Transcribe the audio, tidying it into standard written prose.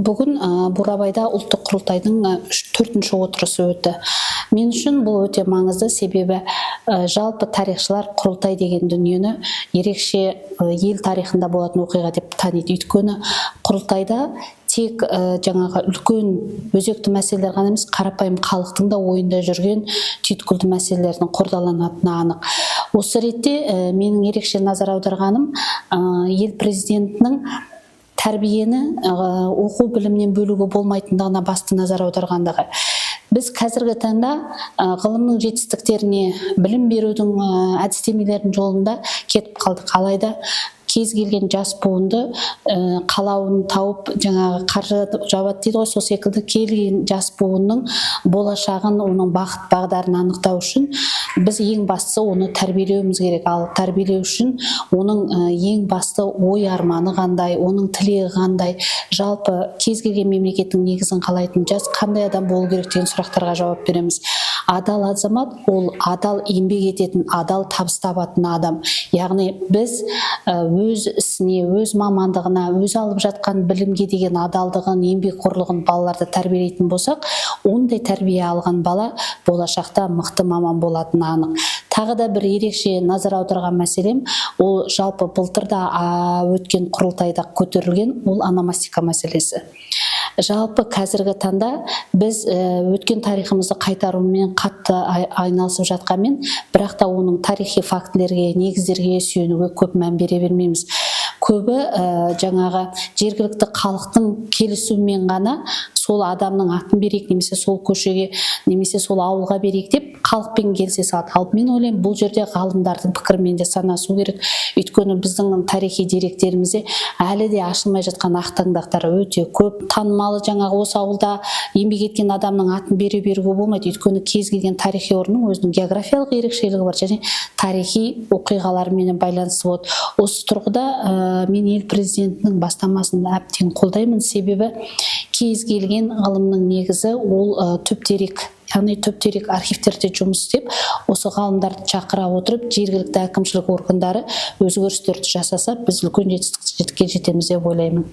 Бүгін Бурабайда ұлттық құрылтайдың 4-ші отырысы өтті. Мен үшін бұл өте маңызды, себебі жалпы тарихшылар құрылтай деген дүниені ерекше ел тарихында болатын оқиға деп таниды. Өйткені құрылтайда тек жаңағы үлкен өзекті мәселелер ғана емес, қарапайым халықтың да ойында жүрген түйткілді мәселелердің қордаланатыны анық. Осы ретте менің ерекше назар аударғаным ел президентінің тәрбиені оқу білімнен бөлуге болмайтындығына басты назар аударғандығы. Біз қазіргі таңда ғылымның жетістіктеріне, білім берудің әдістемелерінің жолында кетіп қалдық. Алайда кез келген жас буынды қалауын тауып, жаңағы қаржы жабады дейді ғой, сол секілді келген жас буынның болашағын, оның бағыт бағдарын анықтау үшін біз ең бастысы оны тәрбиелеуіміз керек. Ал тәрбиелеу үшін оның ең басты ой арманы қандай, оның тілегі қандай, жалпы кез келген мемлекеттің негізін қалайтын жас қандай адам болу керек деген сұрақтарға жауап береміз. Адал азамат — ол адал еңбек ететін, адал табыс табатын адам. Яғни біз өз ісіне, өз мамандығына, өз алып жатқан білімге деген адалдығын, еңбекқорлығын балаларды тәрбиелейтін болсақ, ондай тәрбие алған бала болашақта мықты маман болатыны анық. Тағы да бір ерекше назар аударған мәселем, ол жалпы былтырда өткен құрылтайда көтерілген, ол ономастика мәселесі. Жалпы қазіргі таңда біз өткен тарихымызды қайтарумен қатты айналысып жатқанмен, бірақ та оның тарихи фактілерге, негіздерге сүйенуге көп мән бере бермейміз. Көбі жаңағы жергілікті халықтың келісуімен ғана сол адамның атын берейік, немесе сол көшеге, немесе сол ауылға берейік деп халықпен келісе салады. Ал мен ойлаймын, бұл жерде ғалымдардың пікірімен де санасу керек. Өйткені біздің тарихи деректерімізде әлі де ашылмай жатқан ақтаңдақтар өте көп. Танымалы жаңағы осы ауылда еңбек еткен адамның атын беруге болмайды. Өйткені кез келген тарихи орынның өзінің географиялық ерекшелігі бар, және тарихи оқиғалармен байланысты болады. Осы тұрғыда мен ел президентінің бастамасын әбден қолдаймын, себебі кез келген ғылымның негізі ол түп-терек, яғни түп-терек архивтерде жұмыс істеп, осы ғалымдарды шақыра отырып, жергілікті әкімшілік органдары өзгерістерді жасаса, біз үлкен жетістікке жетеміз деп ойлаймын.